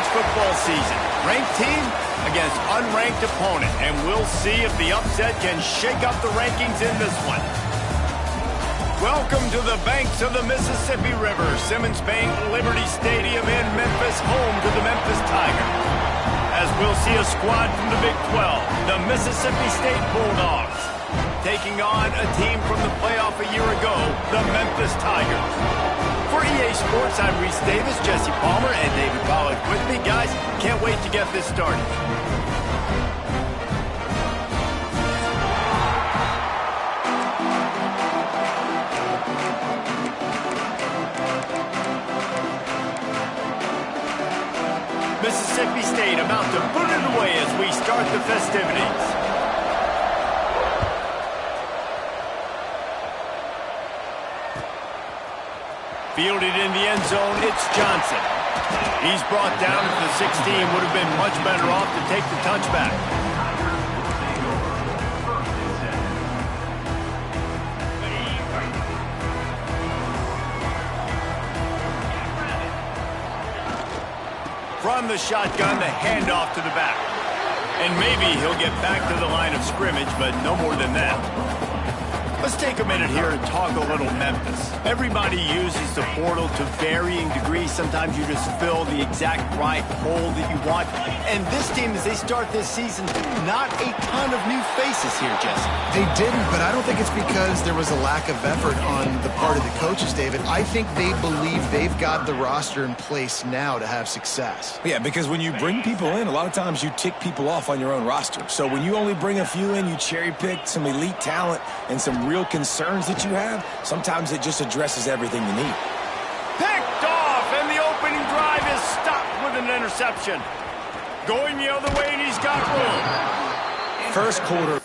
football season. Ranked team against unranked opponent, and we'll see if the upset can shake up the rankings in this one. Welcome to the banks of the Mississippi River, Simmons Bank Liberty Stadium in Memphis, home to the Memphis Tigers. As we'll see a squad from the Big 12, the Mississippi State Bulldogs, taking on a team from the playoff a year ago, the Memphis Tigers. For EA Sports, I'm Reese Davis, Jesse Palmer, and David Pollack with me. Guys, can't wait to get this started. Mississippi State about to put it away as we start the festivities. Fielded in the end zone, it's Johnson. He's brought down at the 16, would have been much better off to take the touchback. From the shotgun, the handoff to the back. And maybe he'll get back to the line of scrimmage, but no more than that. Let's take a minute here and talk a little Memphis. Everybody uses the portal to varying degrees. Sometimes you just fill the exact right hole that you want. And this team, as they start this season, not a ton of new faces here, Jesse. They didn't, but I don't think it's because there was a lack of effort on the part of the coaches, David. I think they believe they've got the roster in place now to have success. Yeah, because when you bring people in, a lot of times you tick people off on your own roster. So when you only bring a few in, you cherry pick some elite talent and some real concerns that you have, sometimes it just addresses everything you need. Picked off, and the opening drive is stopped with an interception. Going the other way, and he's got room. First quarter.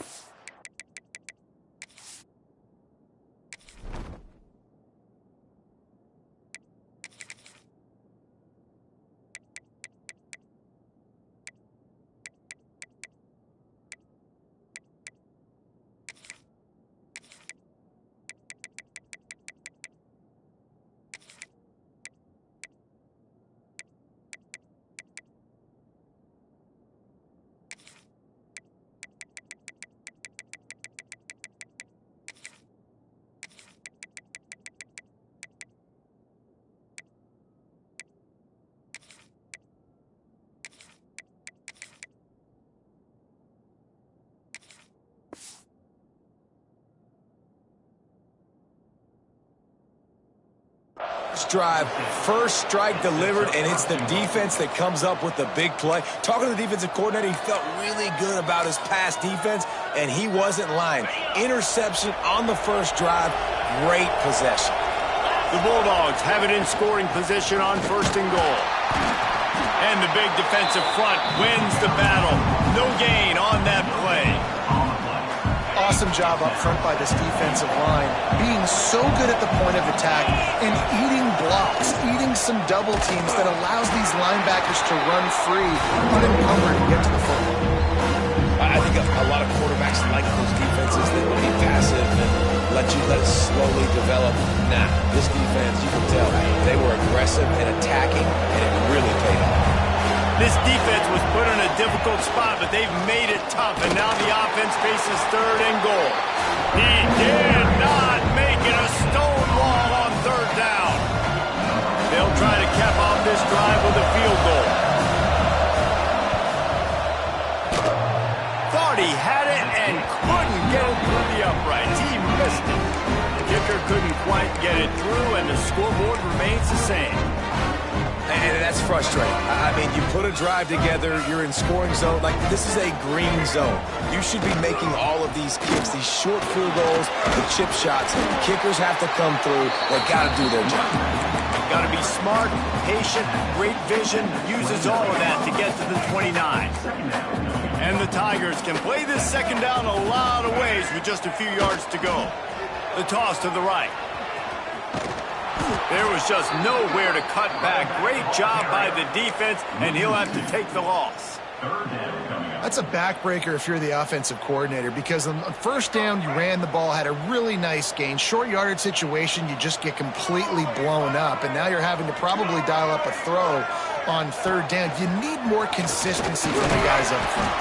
Drive, first strike delivered, and it's the defense that comes up with the big play. Talking to the defensive coordinator, he felt really good about his past defense, and he wasn't lying. Interception on the first drive, great possession. The Bulldogs have it in scoring position on first and goal. And the big defensive front wins the battle. No gain on that play. Awesome job up front by this defensive line, being so good at the point of attack and eating blocks, eating some double teams that allows these linebackers to run free, unencumbered, and get to the football. I think a lot of quarterbacks like those defenses that will be passive and let it slowly develop. Nah, this defense, you can tell, they were aggressive and attacking, and it really paid off. This defense was put in a difficult spot, but they've made it tough, and now the offense faces third and goal. He did not make it a stone wall on third down. They'll try to cap off this drive with a field goal. Thought he had it and couldn't get it through the uprights. He missed it. The kicker couldn't quite get it through, and the scoreboard remains the same. And that's frustrating. I mean, you put a drive together, you're in scoring zone. Like, this is a green zone. You should be making all of these kicks, these short field goals, the chip shots. The kickers have to come through. They got to do their job. Got to be smart, patient, great vision, uses all of that to get to the 29. And the Tigers can play this second down a lot of ways with just a few yards to go. The toss to the right. There was just nowhere to cut back. Great job by the defense, and he'll have to take the loss. That's a backbreaker if you're the offensive coordinator, because on first down, you ran the ball, had a really nice gain. Short yardage situation, you just get completely blown up, and now you're having to probably dial up a throw on third down. You need more consistency from the guys up front.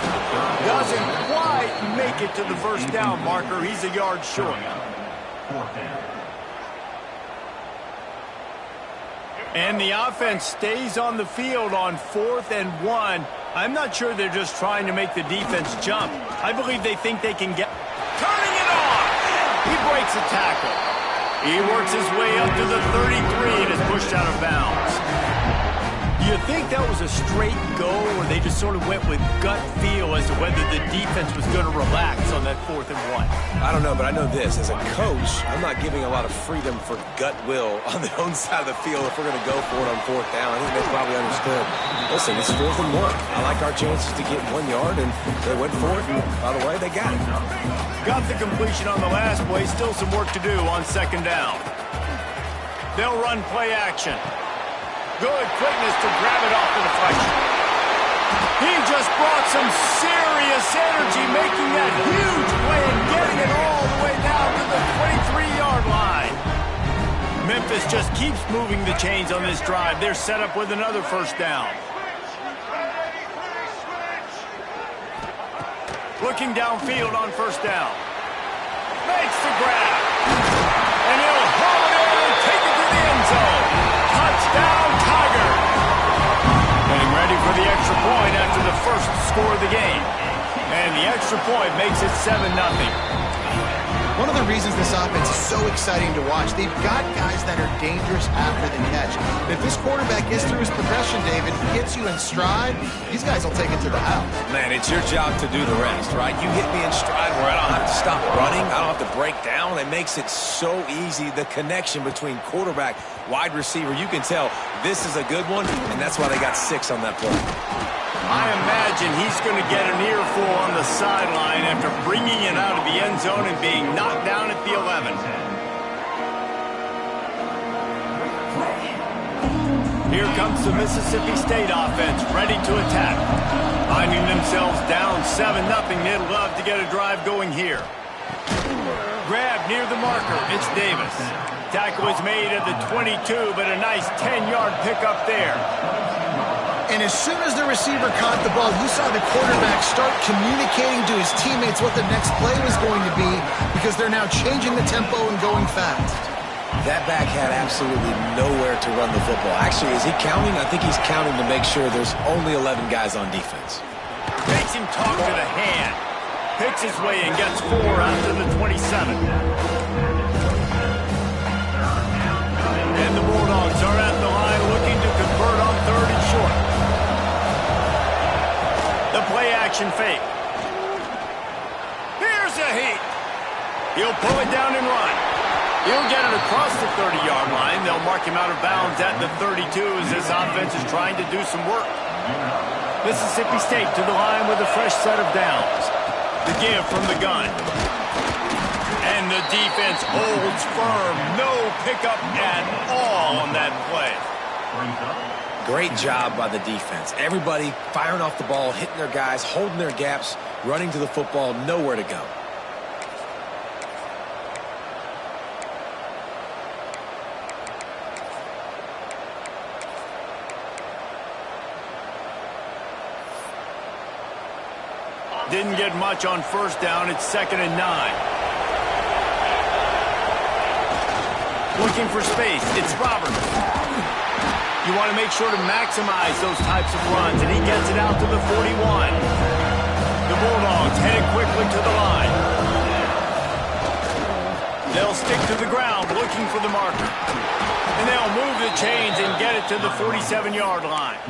Doesn't quite make it to the first down marker. He's a yard short. And the offense stays on the field on 4th and 1. I'm not sure they're just trying to make the defense jump. I believe they think they can get... Turning it off! He breaks a tackle. He works his way up to the 33 and is pushed out of bounds. Do you think that was a straight go, or they just sort of went with gut feel as to whether the defense was going to relax on that 4th and 1? I don't know, but I know this. As a coach, I'm not giving a lot of freedom for gut will on their own side of the field if we're going to go for it on 4th down. I think they probably understood. Listen, it's 4th and 1. I like our chances to get 1 yard, and they went for it, and by the way, they got it. Got the completion on the last play. Still some work to do on 2nd down. They'll run play action. Good quickness to grab it off the deflection. He just brought some serious energy, making that huge play and getting it all the way down to the 23-yard line. Memphis just keeps moving the chains on this drive. They're set up with another first down. Looking downfield on first down. Makes the grab. And he'll haul it in and take it to the end zone. Touchdown, Tiger. Getting ready for the extra point after the first score of the game. And the extra point makes it 7-0. One of the reasons this offense is so exciting to watch, they've got guys that are dangerous after the catch. If this quarterback gets through his progression, David, gets you in stride, these guys will take it to the house. Man, it's your job to do the rest, right? You hit me in stride where I don't have to stop running. I don't have to break down. It makes it so easy, the connection between quarterback, wide receiver. You can tell this is a good one, and that's why they got 6 on that play. I imagine he's going to get an earful on the sideline after bringing it out of the end zone and being knocked down at the 11. Here comes the Mississippi State offense, ready to attack. Finding themselves down 7-0, they'd love to get a drive going here. Grab near the marker, it's Davis. Tackle is made at the 22, but a nice 10-yard pickup there. And as soon as the receiver caught the ball, you saw the quarterback start communicating to his teammates what the next play was going to be, because they're now changing the tempo and going fast. That back had absolutely nowhere to run the football. Actually, is he counting? I think he's counting to make sure there's only 11 guys on defense. Makes him talk to the hand. Picks his way and gets 4 out to the 27. And the Bulldogs are at the line looking to convert on 3rd and short. The play-action fake. Here's a heat. He'll pull it down and run. He'll get it across the 30-yard line. They'll mark him out of bounds at the 32 as this offense is trying to do some work. Mississippi State to the line with a fresh set of downs. The give from the gun. And the defense holds firm. No pickup at all on that play. Great job by the defense. Everybody firing off the ball, hitting their guys, holding their gaps, running to the football, nowhere to go. Didn't get much on first down. It's 2nd and 9. Looking for space. It's Roberts. You want to make sure to maximize those types of runs, and he gets it out to the 41. The Bulldogs headed quickly to the line. They'll stick to the ground looking for the marker. And they'll move the chains and get it to the 47-yard line.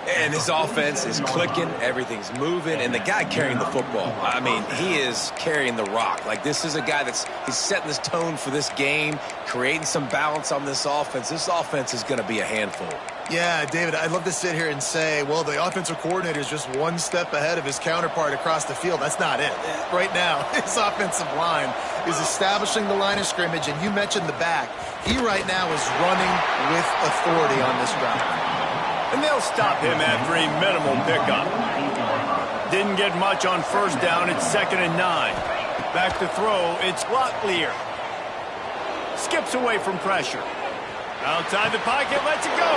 And this offense is clicking, everything's moving, and the guy carrying the football, I mean, he is carrying the rock. Like, this is a guy he's setting this tone for this game, creating some balance on this offense. This offense is going to be a handful. Yeah, David, I'd love to sit here and say, well, the offensive coordinator is just one step ahead of his counterpart across the field. That's not it. Right now, his offensive line is establishing the line of scrimmage, and you mentioned the back. He right now is running with authority on this drive. And they'll stop him after a minimal pickup. Didn't get much on first down. It's 2nd and 9. Back to throw. It's Locklear. Skips away from pressure. Outside the pocket, lets it go.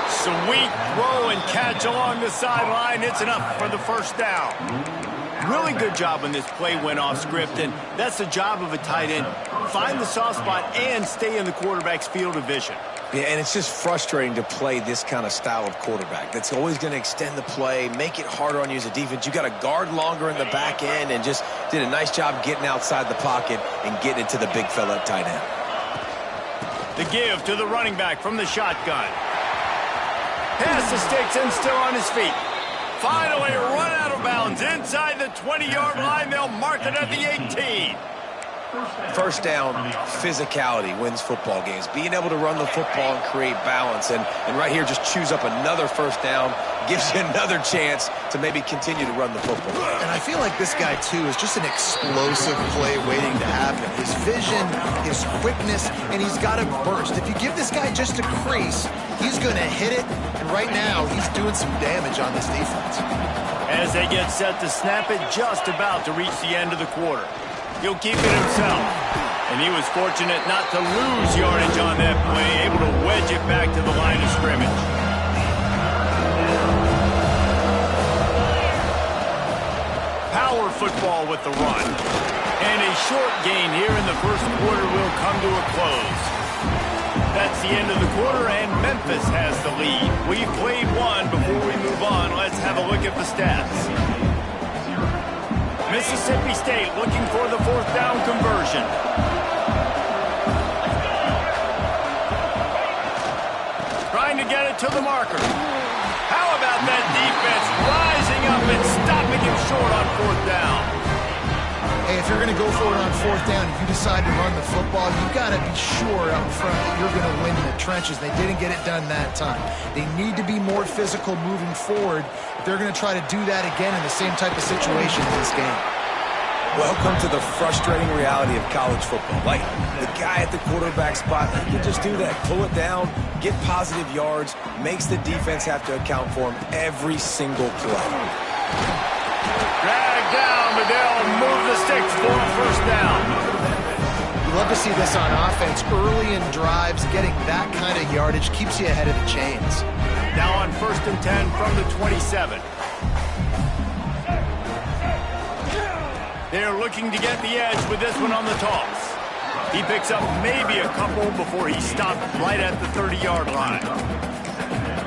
Sweet throw and catch along the sideline. It's enough for the first down. Really good job when this play went off script, and that's the job of a tight end. Find the soft spot and stay in the quarterback's field of vision. Yeah, and it's just frustrating to play this kind of style of quarterback. That's always going to extend the play, make it harder on you as a defense. You got to guard longer in the back end, and just did a nice job getting outside the pocket and getting it to the big fella at tight end. The give to the running back from the shotgun. Pass the sticks and still on his feet. Finally run out of bounds inside the 20-yard line. They'll mark it at the 18. First down, physicality wins football games. Being able to run the football and create balance. And right here, just choose up another first down. Gives you another chance to maybe continue to run the football. And I feel like this guy, too, is just an explosive play waiting to happen. His vision, his quickness, and he's got a burst. If you give this guy just a crease, he's going to hit it. And right now, he's doing some damage on this defense. As they get set to snap it, just about to reach the end of the quarter. He'll keep it himself. And he was fortunate not to lose yardage on that play, able to wedge it back to the line of scrimmage. Power football with the run. And a short gain here in the first quarter will come to a close. That's the end of the quarter, and Memphis has the lead. We've played one. Before we move on, let's have a look at the stats. Mississippi State looking for the fourth down conversion. Trying to get it to the marker. How about that defense rising up and stopping him short on fourth down? Hey, if you're going to go for it on fourth down, if you decide to run the football, you've got to be sure up front that you're going to win in the trenches. They didn't get it done that time. They need to be more physical moving forward if they're going to try to do that again in the same type of situation in this game. Welcome to the frustrating reality of college football. Like, the guy at the quarterback spot, he can just do that. Pull it down, get positive yards, makes the defense have to account for him every single play. Drag down, but they'll move the sticks for a first down. You love to see this on offense. Early in drives, getting that kind of yardage keeps you ahead of the chains. Now on 1st and 10 from the 27. They're looking to get the edge with this one on the toss. He picks up maybe a couple before he stopped right at the 30-yard line.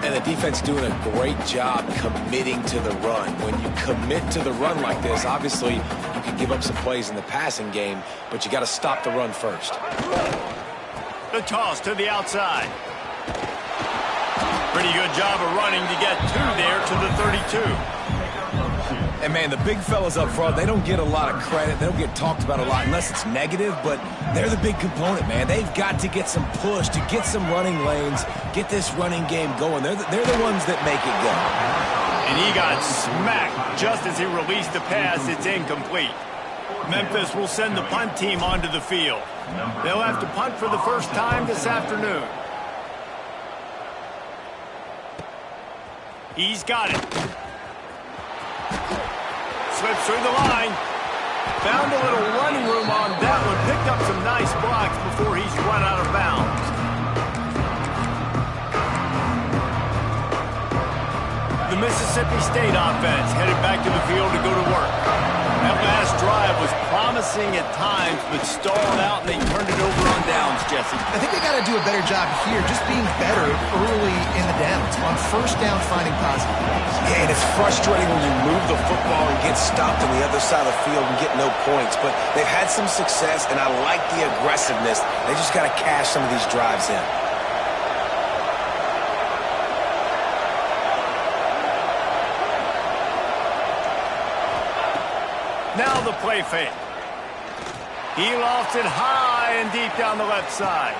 And the defense doing a great job committing to the run. When you commit to the run like this, obviously you can give up some plays in the passing game, but you got to stop the run first. The toss to the outside. Pretty good job of running to get two there to the 32. And, man, the big fellas up front, they don't get a lot of credit. They don't get talked about a lot unless it's negative, but they're the big component, man. They've got to get some push, to get some running lanes, get this running game going. They're the ones that make it go. And he got smacked just as he released the pass. It's incomplete. Memphis will send the punt team onto the field. They'll have to punt for the first time this afternoon. He's got it. Slips through the line. Found a little running room on that one. Picked up some nice blocks before he's run out of bounds. The Mississippi State offense headed back to the field to go to work. That last drive was promising at times, but stalled out, and they turned it over on downs, Jesse. I think they got to do a better job here, just being better early in the downs. On first down, finding positive. Yeah, and it's frustrating when you move the football and get stopped on the other side of the field and get no points. But they've had some success, and I like the aggressiveness. They just got to cash some of these drives in. Now the play fake. He lofts it high and deep down the left side.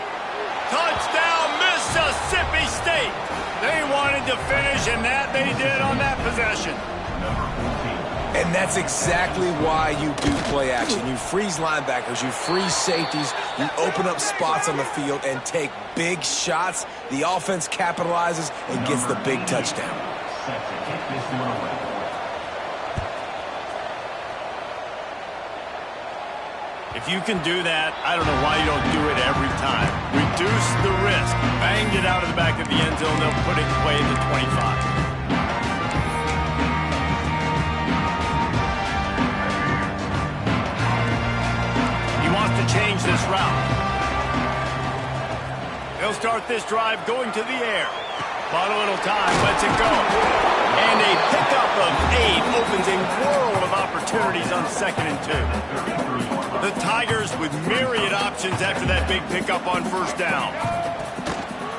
Touchdown, Mississippi State. They wanted to finish, and that they did on that possession. And that's exactly why you do play action. You freeze linebackers, you freeze safeties, you open up spots on the field and take big shots. The offense capitalizes and gets the big touchdown. If you can do that, I don't know why you don't do it every time. Reduce the risk. Banged it out of the back of the end zone. They'll put it away at the 25. To change this route. They'll start this drive going to the air. Bought a little time, lets it go. And a pickup of 8 opens a world of opportunities on 2nd and 2. The Tigers with myriad options after that big pickup on 1st down.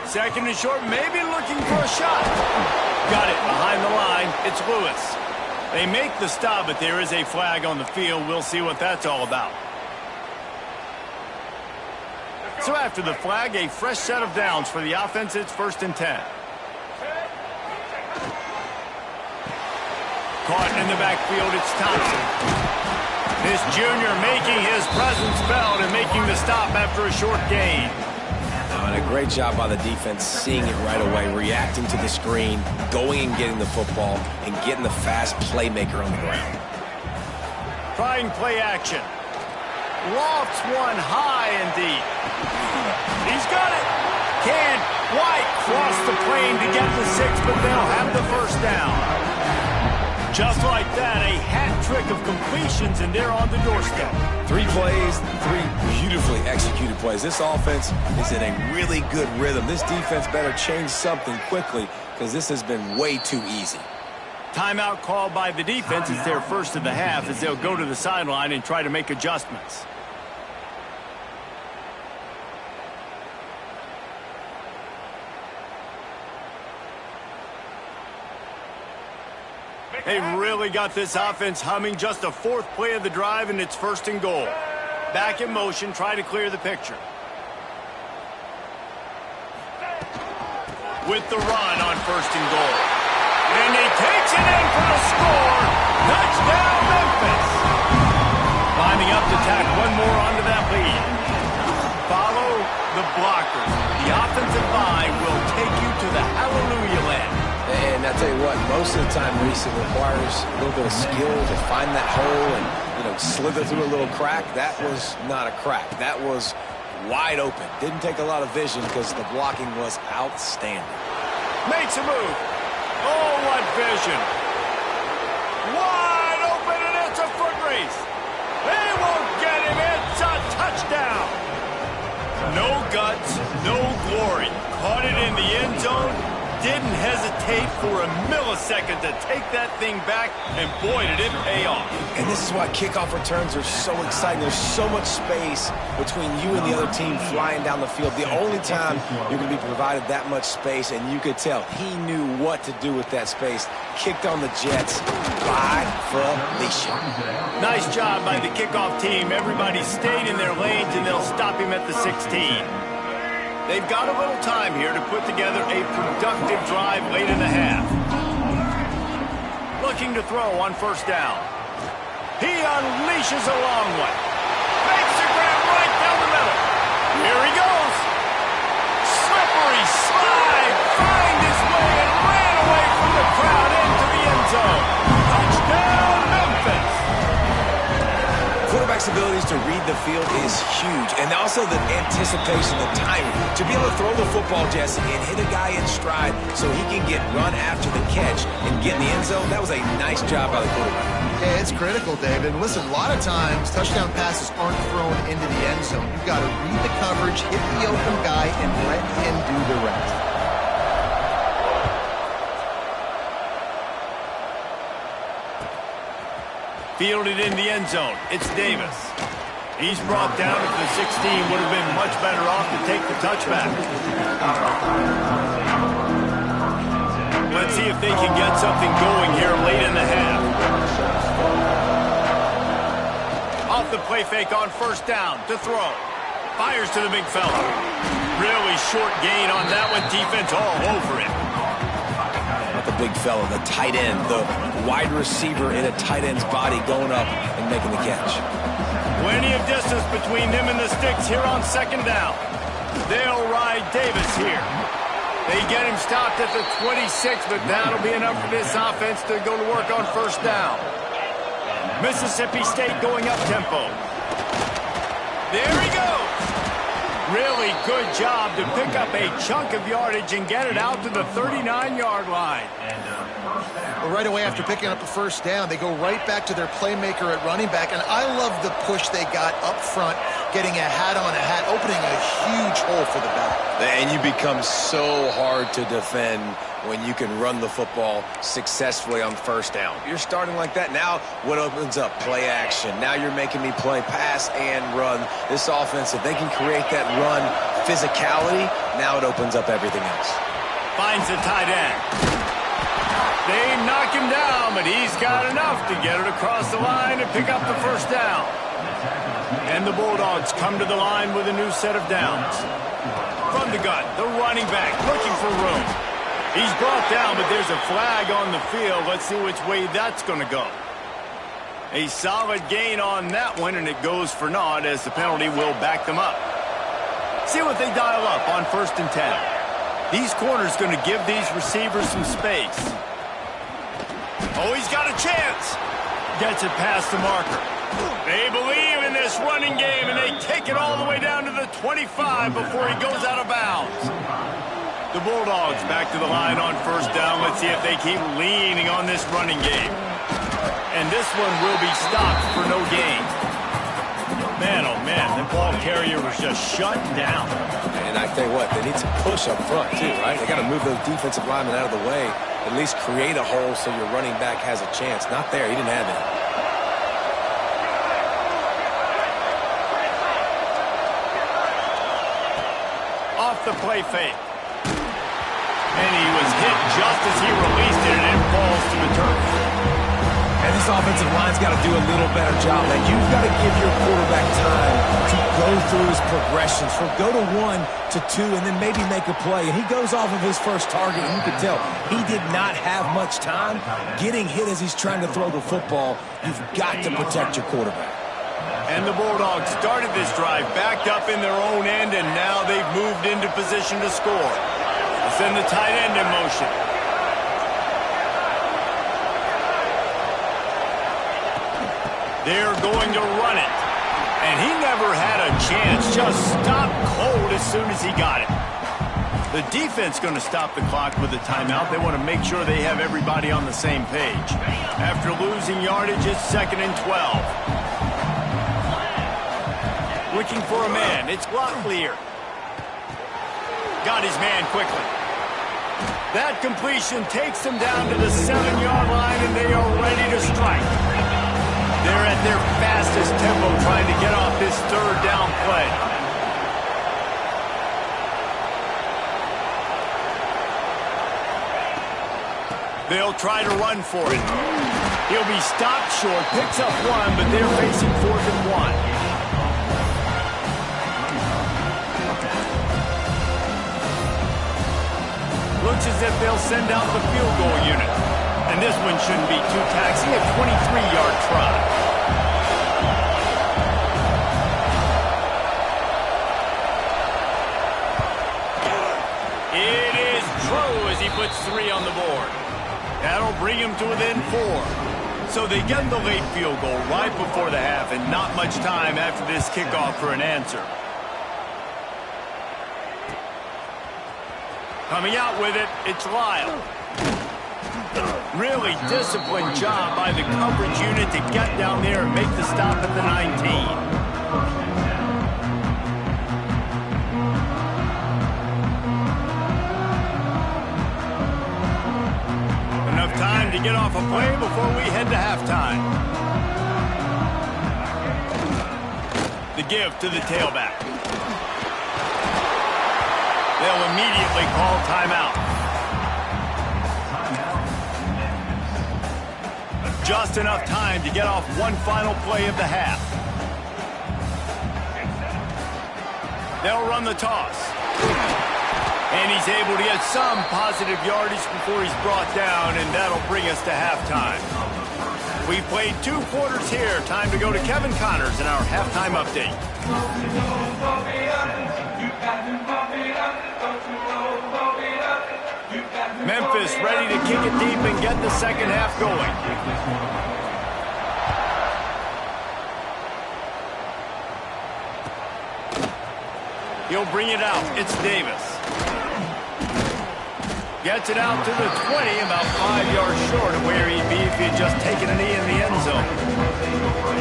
2nd and short, maybe looking for a shot. Got it behind the line. It's Lewis. They make the stop, but there is a flag on the field. We'll see what that's all about. So after the flag, a fresh set of downs for the offense. It's 1st and 10. Caught in the backfield, it's Thompson. This junior making his presence felt and making the stop after a short gain. And a great job by the defense, seeing it right away, reacting to the screen, going and getting the football, and getting the fast playmaker on the ground. Trying play action. Lofts one high and deep. He's got it. Can White cross the plane to get the 6, but they'll have the 1st down. Just like that, a hat trick of completions, and they're on the doorstep. 3 plays, 3 beautifully executed plays. This offense is in a really good rhythm. This defense better change something quickly because this has been way too easy. Timeout called by the defense. It's their first of the half as they'll go to the sideline and try to make adjustments. They really got this offense humming. Just a 4th play of the drive, and it's 1st and goal. Back in motion, try to clear the picture. With the run on 1st and goal. And he takes it in for the score. Touchdown, Memphis. Climbing up to tack one more onto that lead. Follow the blockers. The offensive line will take you to the hallelujah land. And I tell you what, most of the time, Reese, it requires a little bit of skill to find that hole and, slither through a little crack. That was not a crack. That was wide open. Didn't take a lot of vision because the blocking was outstanding. Makes a move. Oh, what vision. Wide open, and it's a foot race. They won't get him. It's a touchdown. No guts, no glory. Caught it in the end zone. Didn't hesitate for a millisecond to take that thing back, and boy, did it pay off. And this is why kickoff returns are so exciting. There's so much space between you and the other team flying down the field. The only time you're going to be provided that much space, and you could tell he knew what to do with that space. Kicked on the Jets by Felicia. Nice job by the kickoff team. Everybody stayed in their lanes, and they'll stop him at the 16. They've got a little time here to put together a productive drive late in the half. Looking to throw on 1st down. He unleashes a long one. Makes a grab right down the middle. Here he goes. Slippery slide. Find his way and ran away from the crowd into the end zone. Touchdown, Memphis. Quarterback's abilities to read the field is huge, and also the anticipation, the timing. To be able to throw the football, Jesse, and hit a guy in stride so he can get run after the catch and get in the end zone, that was a nice job by the quarterback. Yeah, it's critical, David. Listen, a lot of times, touchdown passes aren't thrown into the end zone. You've got to read the coverage, hit the open guy, and let him do the rest. Fielded in the end zone. It's Davis. He's brought down at the 16. Would have been much better off to take the touchback. Let's see if they can get something going here late in the half. Off the play fake on 1st down to throw. Fires to the big fella. Really short gain on that one. Defense all over him. Not the big fella, the tight end, the wide receiver in a tight end's body going up and making the catch. Plenty of distance between them and the sticks here on 2nd down. They'll ride Davis here. They get him stopped at the 26, but that'll be enough for this offense to go to work on 1st down. Mississippi State going up tempo. There he goes. Really good job to pick up a chunk of yardage and get it out to the 39-yard line. Well, right away after picking up the first down, they go right back to their playmaker at running back, and I love the push they got up front, getting a hat on a hat, opening a huge hole for the back. And you become so hard to defend when you can run the football successfully on first down. You're starting like that. Now what opens up? Play action. Now you're making me play pass and run. This offense, if they can create that run physicality, now it opens up everything else. Finds the tight end. They knock him down, but he's got enough to get it across the line and pick up the first down. And the Bulldogs come to the line with a new set of downs. From the gun, the running back looking for room. He's brought down, but there's a flag on the field. Let's see which way that's going to go. A solid gain on that one, and it goes for naught as the penalty will back them up. See what they dial up on 1st and 10. These corners going to give these receivers some space. Oh, he's got a chance. Gets it past the marker. They believe in this running game, and they take it all the way down to the 25 before he goes out of bounds. The Bulldogs back to the line on 1st down. Let's see if they keep leaning on this running game. And this one will be stopped for no gain. Man, oh man, the ball carrier was just shut down. And I tell you what, they need to push up front too, right? They got to move those defensive linemen out of the way, at least create a hole so your running back has a chance. Not there, he didn't have any. Off the play fake. And he was hit just as he released it, and it falls to the turf. And this offensive line's got to do a little better job. Man, you've got to give your quarterback time to go through his progressions, from go to 1 to 2, and then maybe make a play. And he goes off of his first target, and you can tell he did not have much time getting hit as he's trying to throw the football. You've got to protect your quarterback. And the Bulldogs started this drive backed up in their own end, and now they've moved into position to score. Send the tight end in motion. They're going to run it. And he never had a chance. Just stopped cold as soon as he got it. The defense going to stop the clock with a timeout. They want to make sure they have everybody on the same page. After losing yardage, it's 2nd and 12. Looking for a man. It's Locklear. Got his man quickly. That completion takes them down to the 7-yard line, and they are ready to strike. They're at their fastest tempo trying to get off this 3rd down play. They'll try to run for it. He'll be stopped short, picks up 1, but they're facing 4th and 1. Looks as if they'll send out the field goal unit. And this one shouldn't be too taxing, a 23-yard try. It is true as he puts 3 on the board. That'll bring him to within 4. So they get the late field goal right before the half, and not much time after this kickoff for an answer. Coming out with it, it's Lyle. Really disciplined job by the coverage unit to get down there and make the stop at the 19. Enough time to get off a play before we head to halftime. The give to the tailback. They'll immediately call timeout. Just enough time to get off one final play of the half. They'll run the toss. And he's able to get some positive yardage before he's brought down, and that'll bring us to halftime. We've played 2 quarters here. Time to go to Kevin Connors in our halftime update. Memphis ready to kick it deep and get the second half going. He'll bring it out. It's Davis. Gets it out to the 20, about 5 yards short of where he'd be if he had just taken a knee in the end zone.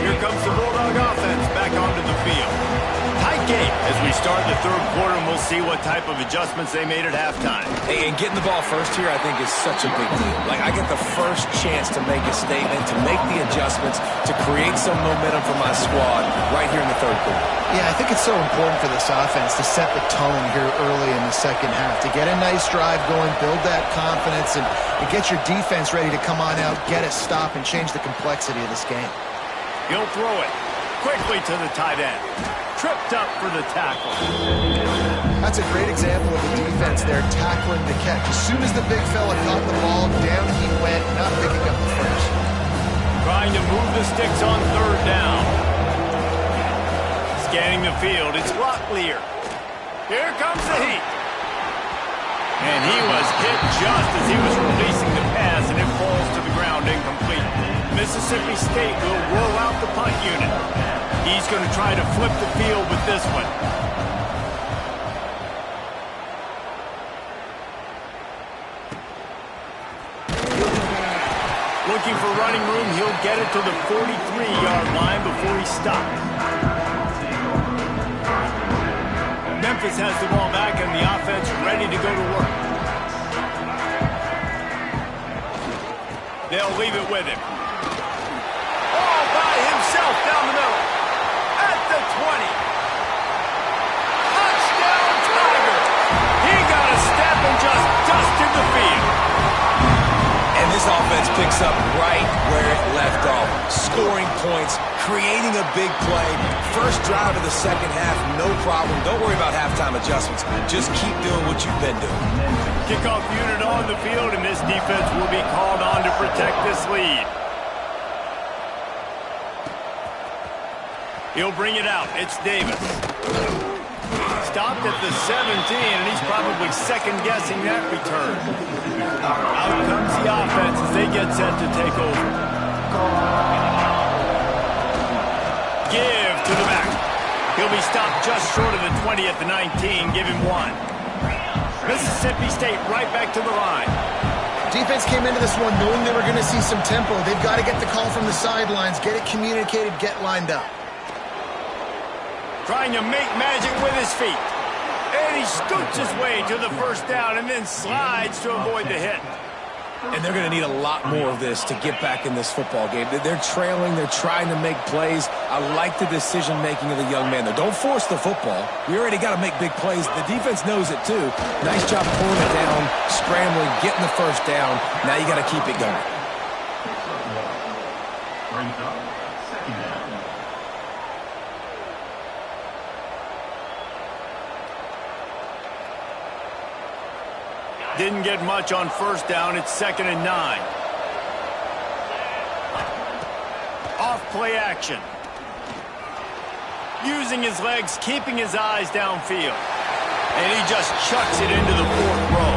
Here comes the Bulldog offense back onto the field. Tight game as we start the third quarter, and we'll see what type of adjustments they made at halftime. Hey, and getting the ball first here, I think, is such a big deal. Like, I get the first chance to make a statement, to make the adjustments, to create some momentum for my squad right here in the third quarter. Yeah, I think it's so important for this offense to set the tone here early in the second half, to get a nice drive going, build that confidence, and get your defense ready to come on out, get a stop, and change the complexity of this game. He'll throw it quickly to the tight end. Tripped up for the tackle. That's a great example of the defense there, tackling the catch. As soon as the big fella caught the ball, down he went, not picking up the first. Trying to move the sticks on third down. Scanning the field, it's Locklear. Here comes the heat. And he was hit just as he was releasing the pass, and it falls to the ground incomplete. Mississippi State will roll out the punt unit. He's going to try to flip the field with this one. Looking for running room, he'll get it to the 43-yard line before he stops. Memphis has the ball back and the offense ready to go to work. They'll leave it with him. All by himself down the middle. At the 20. Touchdown, Tiger. He got a step and just dusted the field. And this offense picks up right where it left off. Scoring points, creating a big play. First drive of the second half, no problem. Don't worry about halftime adjustments. Just keep doing what you've been doing. Kickoff unit on the field, and this defense will be called on to protect this lead. He'll bring it out. It's Davis. Stopped at the 17, and he's probably second-guessing that return. Out comes the offense as they get set to take over. Give to the back. He'll be stopped just short of the 20 at the 19. Give him one. Mississippi State right back to the line. Defense came into this one knowing they were going to see some tempo. They've got to get the call from the sidelines, get it communicated, get lined up. Trying to make magic with his feet. And he scoots his way to the first down and then slides to avoid the hit. And they're going to need a lot more of this to get back in this football game. They're trailing. They're trying to make plays. I like the decision-making of the young man there. Don't force the football. We already got to make big plays. The defense knows it, too. Nice job pulling it down, scrambling, getting the first down. Now you got to keep it going. Didn't get much on first down. It's 2nd and 9. Off play action. Using his legs, keeping his eyes downfield. And he just chucks it into the 4th row.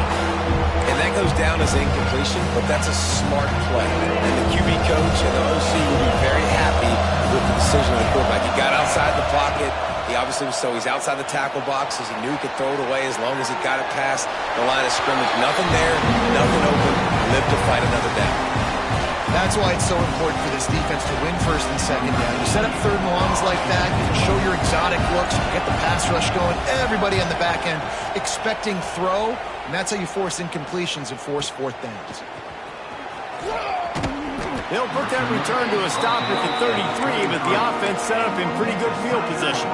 And that goes down as incompletion, but that's a smart play. And the QB coach and the OC will be very happy with the decision of the quarterback. He got outside the pocket. He obviously was he's outside the tackle boxes. He knew he could throw it away as long as he got it past the line of scrimmage. Nothing there, nothing open. Live to fight another down. That's why it's so important for this defense to win first and second down. You set up third and longs like that, you can show your exotic looks, you get the pass rush going, everybody on the back end expecting throw, and that's how you force incompletions and force 4th downs. They'll put that return to a stop at the 33, but the offense set up in pretty good field position.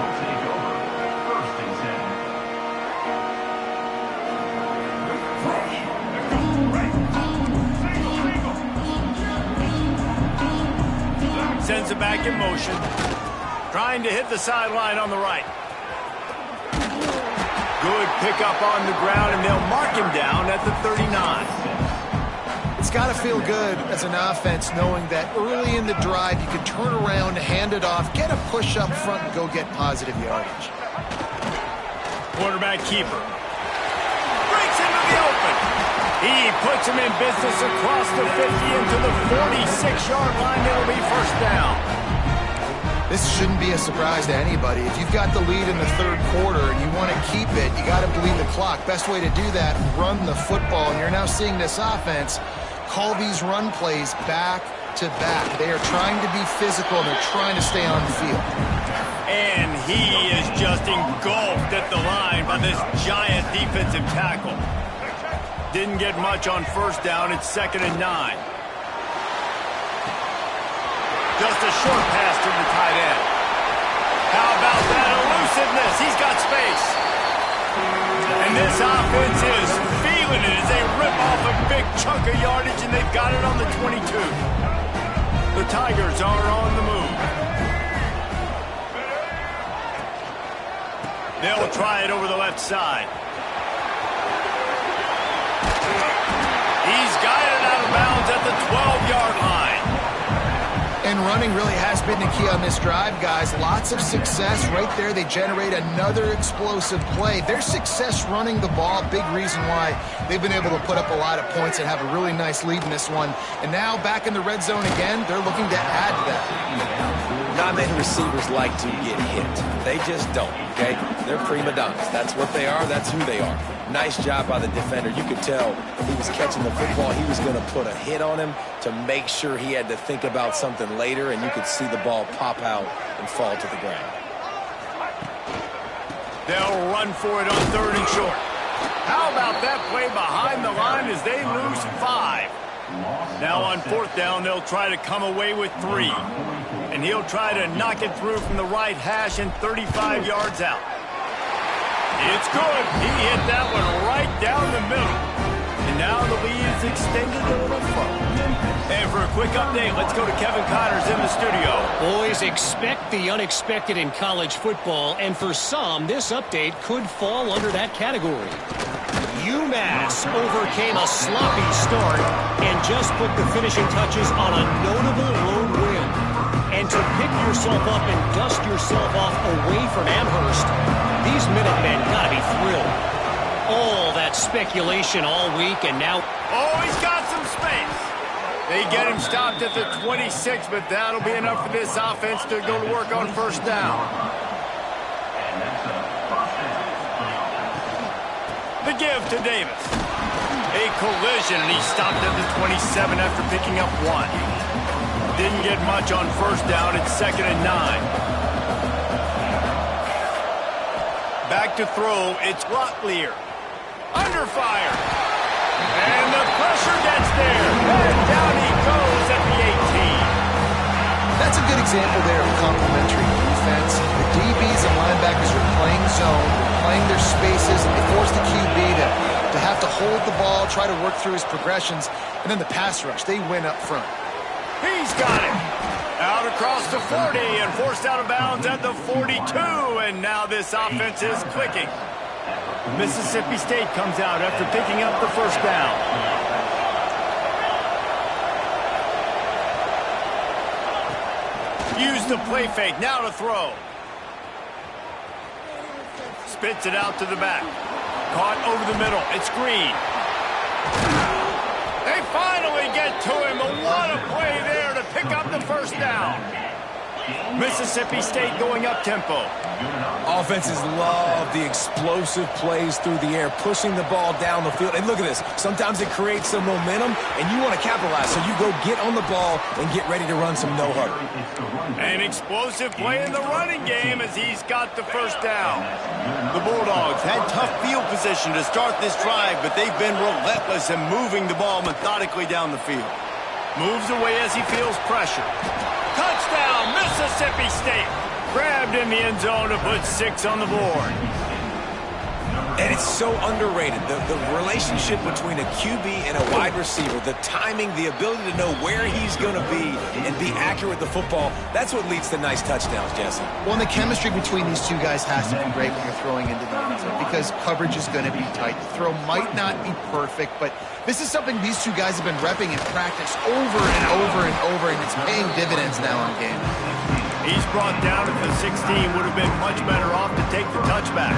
Sends it back in motion. Trying to hit the sideline on the right. Good pickup on the ground, and they'll mark him down at the 39. It's got to feel good as an offense knowing that early in the drive you can turn around, hand it off, get a push up front, and go get positive yardage. Quarterback keeper. Breaks into the open. He puts him in business across the 50 into the 46-yard line. It'll be first down. This shouldn't be a surprise to anybody. If you've got the lead in the third quarter and you want to keep it, you got to bleed the clock. Best way to do that, run the football. And you're now seeing this offense call these run plays back to back. They are trying to be physical, and they're trying to stay on the field. And he is just engulfed at the line by this giant defensive tackle. Didn't get much on first down. It's 2nd and 9. Just a short pass to the tight end. How about that elusiveness? He's got space. And this offense is feeling it as they rip off a big chunk of yardage, and they've got it on the 22. The Tigers are on the move. They'll try it over the left side. He's got it out of bounds at the 12-yard line. And running really has been the key on this drive, guys. Lots of success right there. They generate another explosive play. Their success running the ball, big reason why they've been able to put up a lot of points and have a really nice lead in this one. And now back in the red zone again, they're looking to add to that. Not many receivers like to get hit. They just don't, okay? They're prima donnas. That's what they are. That's who they are. Nice job by the defender. You could tell he was catching the football. He was going to put a hit on him to make sure he had to think about something later, and you could see the ball pop out and fall to the ground. They'll run for it on 3rd and short. How about that play behind the line as they lose 5? Now on 4th down, they'll try to come away with 3. And he'll try to knock it through from the right hash and 35 yards out. It's good. He hit that one right down the middle. And now the lead is extended a little further. And for a quick update, let's go to Kevin Connors in the studio. Boys, expect the unexpected in college football, and for some, this update could fall under that category. UMass overcame a sloppy start and just put the finishing touches on a notable road win. And to pick yourself up and dust yourself off away from Amherst, these Minutemen gotta be thrilled. All that speculation all week, and now... Oh, he's got some space. They get him stopped at the 26, but that'll be enough for this offense to go to work on 1st down. The give to Davis. A collision, and he stopped at the 27 after picking up 1. Didn't get much on 1st down. It's 2nd and 9. Back to throw. It's Rotlier. Under fire. And the pressure gets there. And down he goes at the 18. That's a good example there of complementary defense. The DBs and linebackers are playing zone, they're playing their spaces, and they force the QB to have to hold the ball, try to work through his progressions, and then the pass rush, they win up front. He's got it. Out across the 40 and forced out of bounds at the 42. And now this offense is clicking. Mississippi State comes out after picking up the 1st down. Use the play fake. Now to throw. Spits it out to the back. Caught over the middle. It's Green. They finally get to him. What a play there to pick up the 1st down. Mississippi State going up-tempo. Offenses love the explosive plays through the air, pushing the ball down the field. And look at this. Sometimes it creates some momentum, and you want to capitalize. So you go get on the ball and get ready to run some no-huddle. An explosive play in the running game as he's got the 1st down. The Bulldogs had tough field position to start this drive, but they've been relentless in moving the ball methodically down the field. Moves away as he feels pressure. Touchdown, Mississippi State. Grabbed in the end zone to put 6 on the board. And it's so underrated. The relationship between a QB and a wide receiver, the timing, the ability to know where he's going to be and be accurate with the football, that's what leads to nice touchdowns, Jesse. Well, and the chemistry between these two guys has to be great when you're throwing into the end zone because coverage is going to be tight. The throw might not be perfect, but this is something these two guys have been repping in practice over and over and over, and it's paying dividends now in game. He's brought down at the 16. Would have been much better off to take the touchback.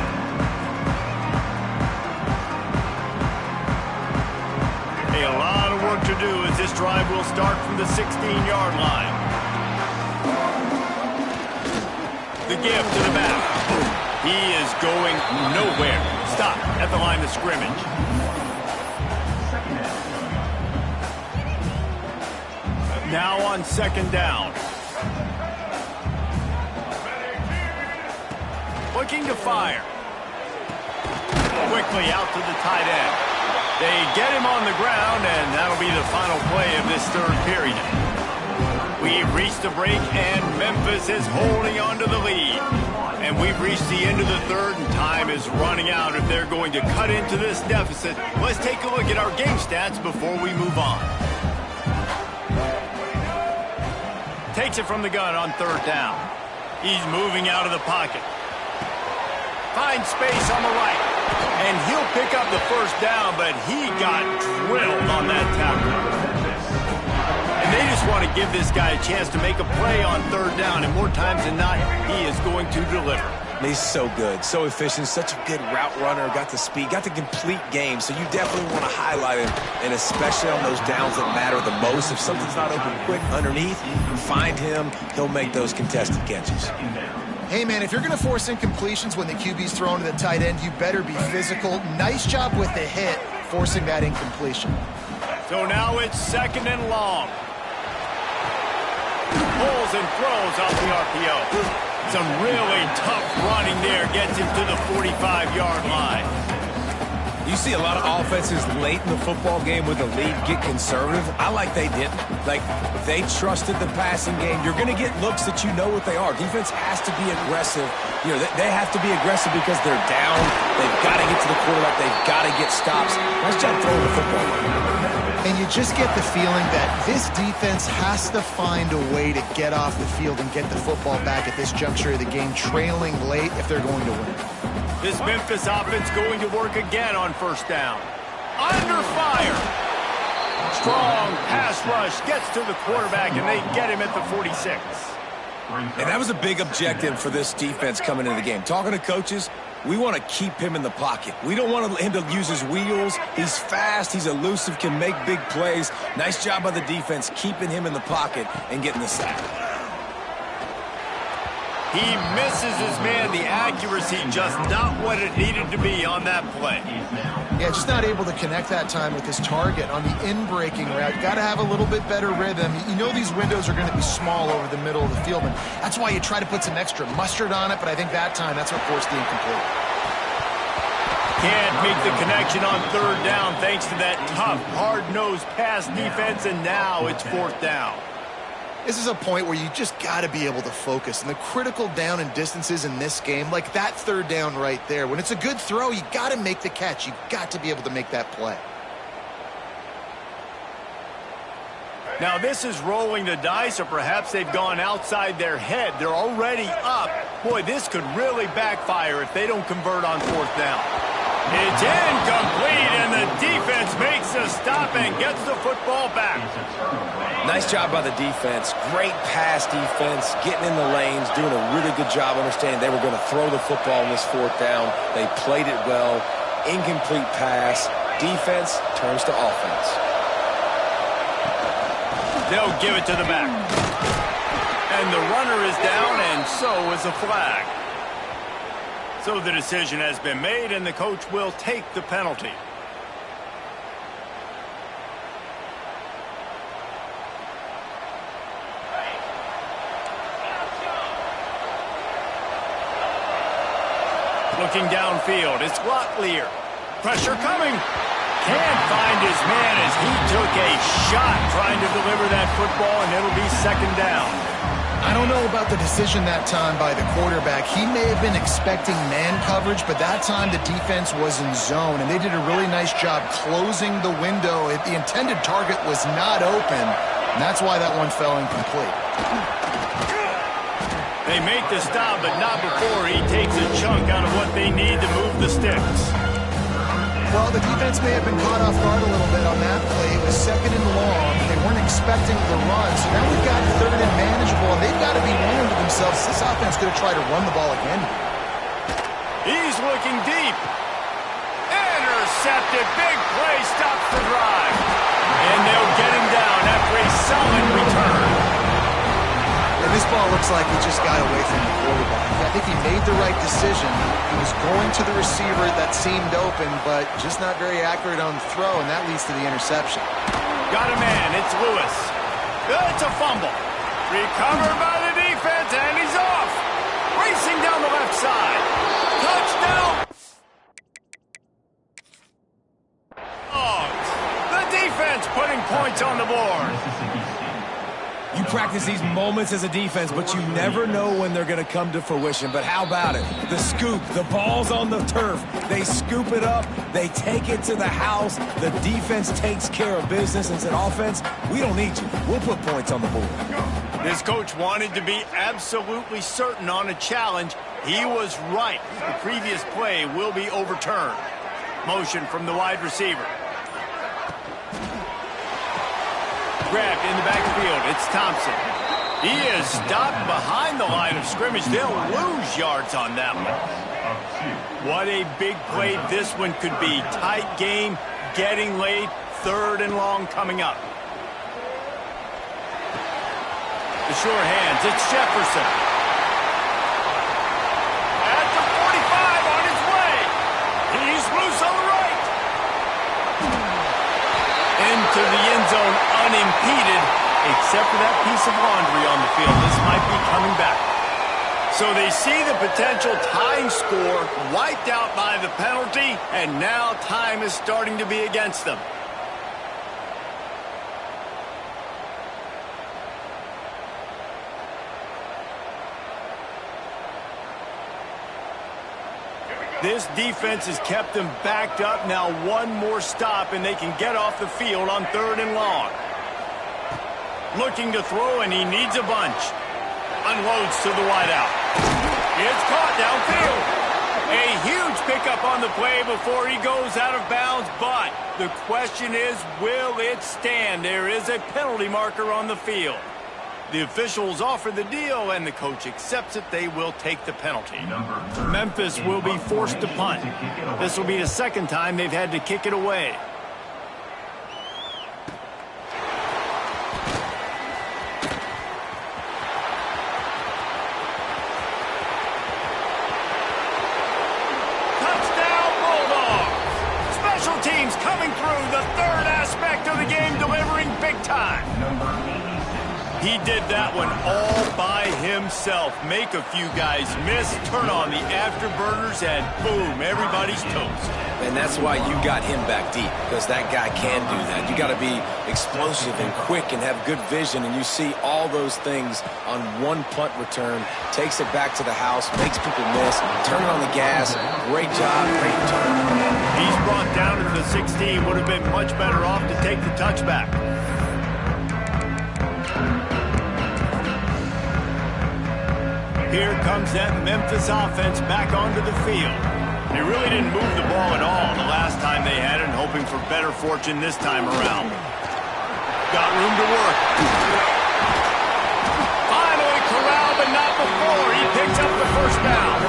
A lot of work to do as this drive will start from the 16-yard line. The give to the back. He is going nowhere. Stop at the line of scrimmage. Now on second down. Looking to fire. Quickly out to the tight end. They get him on the ground, and that'll be the final play of this third period. We've reached the break, and Memphis is holding on to the lead. And we've reached the end of the third, and time is running out if they're going to cut into this deficit. Let's take a look at our game stats before we move on. Takes it from the gun on third down. He's moving out of the pocket. Finds space on the right. And he'll pick up the first down, but he got drilled on that tackle. And they just want to give this guy a chance to make a play on third down, and more times than not, he is going to deliver. He's so good, so efficient, such a good route runner, got the speed, got the complete game, so you definitely want to highlight him, and especially on those downs that matter the most. If something's not open quick underneath, find him, he'll make those contested catches. Hey, man, if you're going to force incompletions when the QB's thrown to the tight end, you better be physical. Nice job with the hit, forcing that incompletion. So now it's second and long. Pulls and throws off the RPO. Some really tough running there gets him to the 45-yard line. You see a lot of offenses late in the football game with a lead get conservative. I like they didn't. Like, they trusted the passing game. You're going to get looks that you know what they are. Defense has to be aggressive. You know, they have to be aggressive because they're down. They've got to get to the quarterback. They've got to get stops. Nice job throwing the football. And you just get the feeling that this defense has to find a way to get off the field and get the football back at this juncture of the game, trailing late if they're going to win. This Memphis offense going to work again on first down. Under fire. Strong pass rush gets to the quarterback, and they get him at the 46. And that was a big objective for this defense coming into the game. Talking to coaches, we want to keep him in the pocket. We don't want him to use his wheels. He's fast, he's elusive, can make big plays. Nice job by the defense keeping him in the pocket and getting the sack. He misses his man. The accuracy just not what it needed to be on that play. Yeah, just not able to connect that time with his target on the in-breaking route. Got to have a little bit better rhythm. You know these windows are going to be small over the middle of the field, and that's why you try to put some extra mustard on it, but I think that time that's what forced the incomplete. Can't make the connection on third down thanks to that tough, hard-nosed pass defense, and now it's fourth down. This is a point where you just got to be able to focus. And the critical down and distances in this game, like that third down right there, when it's a good throw, you got to make the catch. You got to be able to make that play. Now this is rolling the dice, or perhaps they've gone outside their head. They're already up. Boy, this could really backfire if they don't convert on fourth down. It's incomplete, and the defense makes a stop and gets the football back. Nice job by the defense. Great pass defense, getting in the lanes, doing a really good job understanding they were going to throw the football in this fourth down. They played it well. Incomplete pass. Defense turns to offense. They'll give it to the back. And the runner is down, and so is a flag. So the decision has been made, and the coach will take the penalty. Looking downfield, it's Locklear. Pressure coming. Can't find his man as he took a shot trying to deliver that football, and it'll be second down. I don't know about the decision that time by the quarterback. He may have been expecting man coverage, but that time the defense was in zone, and they did a really nice job closing the window. The intended target was not open, and that's why that one fell incomplete. They make the stop, but not before he takes a chunk out of what they need to move the sticks. Well, the defense may have been caught off guard a little bit on that play. It was second and long. They weren't expecting the run, so now we've got third and manageable, and they've got to be wondering to themselves, this offense is going to try to run the ball again. He's looking deep. Intercepted. Big play stops the drive. And they'll get him down after a solid return. And this ball looks like it just got away from the quarterback. I think he made the right decision. He was going to the receiver that seemed open, but just not very accurate on the throw, and that leads to the interception. Got a man. It's Lewis. It's a fumble. Recovered by the defense, and he's off. Racing down the left side. Touchdown. The defense putting points on the board. You practice these moments as a defense, but you never know when they're going to come to fruition. But how about it? The scoop, the ball's on the turf. They scoop it up. They take it to the house. The defense takes care of business and said, offense, we don't need you. We'll put points on the board. This coach wanted to be absolutely certain on a challenge. He was right. The previous play will be overturned. Motion from the wide receiver. Grabbed in the backfield. It's Thompson. He is stopped behind the line of scrimmage. They'll lose yards on that one. What a big play this one could be. Tight game, getting late, 3rd and long coming up. The sure hands. It's Jefferson. At the 45 on his way. He's loose on the right. Into the end zone unimpeded, except for that piece of laundry on the field. This might be coming back. So they see the potential tying score wiped out by the penalty, and now time is starting to be against them. This defense has kept them backed up. Now one more stop, and they can get off the field on 3rd and long. Looking to throw, and he needs a bunch. Unloads to the wideout. It's caught downfield. A huge pickup on the play before he goes out of bounds, but the question is, will it stand? There is a penalty marker on the field. The officials offer the deal, and the coach accepts it. They will take the penalty. Memphis will be forced to punt. This will be the 2nd time they've had to kick it away. Touchdown, Bulldogs! Special teams coming through, the 3rd aspect of the game, delivering big time. He did that one all by himself. Make a few guys miss, turn on the afterburners, and boom, everybody's toast. And that's why you got him back deep, because that guy can do that. You got to be explosive and quick and have good vision, and you see all those things on one punt return. Takes it back to the house, makes people miss, turn on the gas. Great job, great return. He's brought down to the 16. Would have been much better off to take the touchback. Here comes that Memphis offense back onto the field. They really didn't move the ball at all the last time they had it, hoping for better fortune this time around. Got room to work. Finally corralled, but not before. He picks up the 1st down.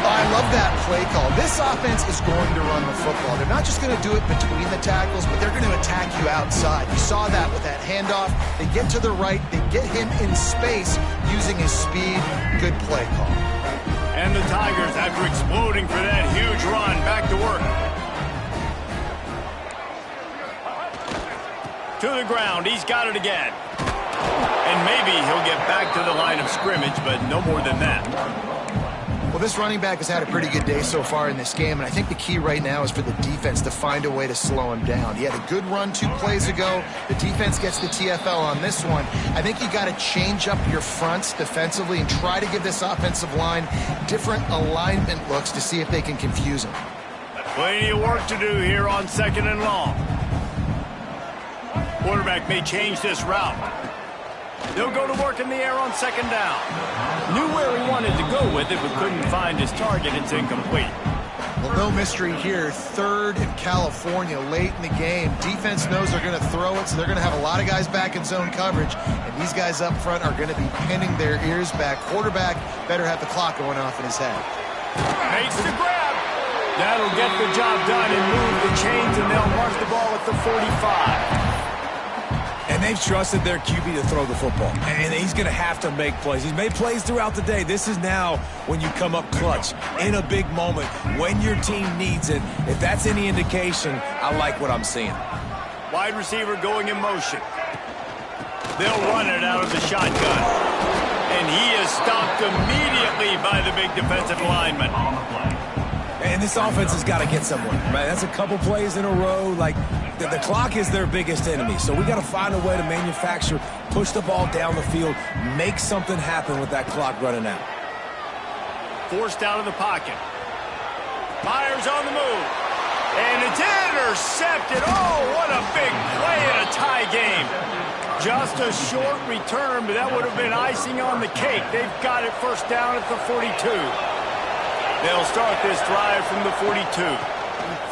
I love that play call. This offense is going to run the football. They're not just going to do it between the tackles, but they're going to attack you outside. You saw that with that handoff. They get to the right. They get him in space using his speed. Good play call. And the Tigers, after exploding for that huge run, back to work. To the ground. He's got it again. And maybe he'll get back to the line of scrimmage, but no more than that. Well, this running back has had a pretty good day so far in this game, and I think the key right now is for the defense to find a way to slow him down. He had a good run 2 plays ago. The defense gets the TFL on this one. I think you got to change up your fronts defensively and try to give this offensive line different alignment looks to see if they can confuse him. Plenty of work to do here on 2nd and long. Quarterback may change this route. They'll go to work in the air on 2nd down. Knew where he wanted to go with it, but couldn't find his target. It's incomplete. Well, no mystery here. 3rd in California late in the game. Defense knows they're going to throw it, so they're going to have a lot of guys back in zone coverage, and these guys up front are going to be pinning their ears back. Quarterback better have the clock going off in his head. Makes the grab. That'll get the job done and move the chains, and they'll mark the ball at the 45. And they've trusted their QB to throw the football. And he's going to have to make plays. He's made plays throughout the day. This is now when you come up clutch in a big moment when your team needs it. If that's any indication, I like what I'm seeing. Wide receiver going in motion. They'll run it out of the shotgun. And he is stopped immediately by the big defensive lineman. And this offense has got to get somewhere, right? That's a couple plays in a row. Like, the clock is their biggest enemy. So we got to find a way to manufacture, push the ball down the field, make something happen with that clock running out. Forced out of the pocket. Myers on the move. And it's intercepted. Oh, what a big play in a tie game. Just a short return, but that would have been icing on the cake. They've got it first down at the 42. They'll start this drive from the 42.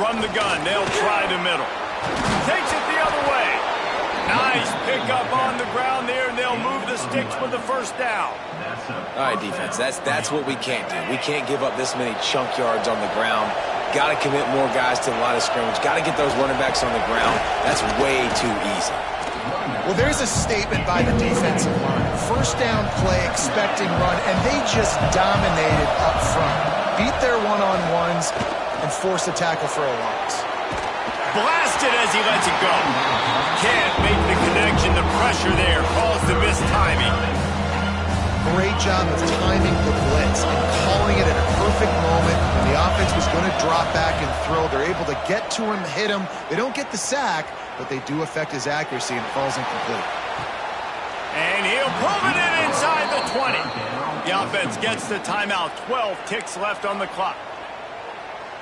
From the gun, they'll try the middle. Takes it the other way. Nice pickup on the ground there, and they'll move the sticks with the first down. All right, defense, that's what we can't do. We can't give up this many chunk yards on the ground. Got to commit more guys to the line of scrimmage. Got to get those running backs on the ground. That's way too easy. Well, there's a statement by the defensive line. First down play, expecting run, and they just dominated up front. Beat their one-on-ones and force a tackle for a loss. Blasted as he lets it go. Can't make the connection. The pressure there caused the mistiming. Great job of timing the blitz and calling it at a perfect moment when the offense was going to drop back and throw. They're able to get to him, hit him. They don't get the sack, but they do affect his accuracy and it falls incomplete. And he'll prove it in inside the 20. The offense gets the timeout. 12 ticks left on the clock.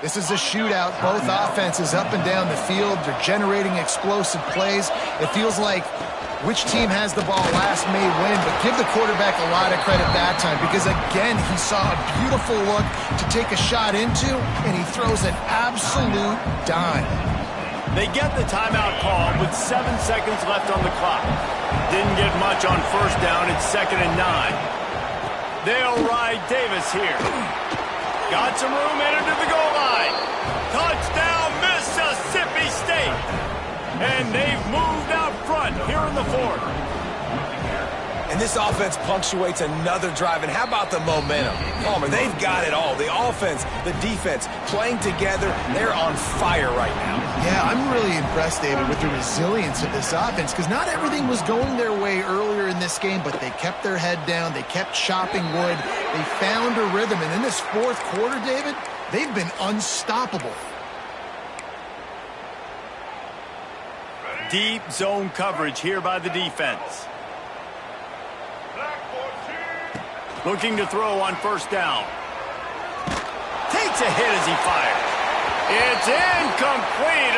This is a shootout. Both offenses up and down the field. They're generating explosive plays. It feels like which team has the ball last may win, but give the quarterback a lot of credit that time because, again, he saw a beautiful look to take a shot into, and he throws an absolute dime. They get the timeout call with 7 seconds left on the clock. Didn't get much on first down. It's 2nd and 9. They'll ride Davis here. Got some room, entered to the goal line. Touchdown, Mississippi State. And they've moved out front here in the 4th. And this offense punctuates another drive. And how about the momentum? Palmer, they've got it all. The offense, the defense, playing together. They're on fire right now. Yeah, I'm really impressed, David, with the resilience of this offense because not everything was going their way earlier in this game, but they kept their head down. They kept chopping wood. They found a rhythm. And in this 4th quarter, David, they've been unstoppable. Deep zone coverage here by the defense. Looking to throw on first down. Takes a hit as he fires. It's incomplete.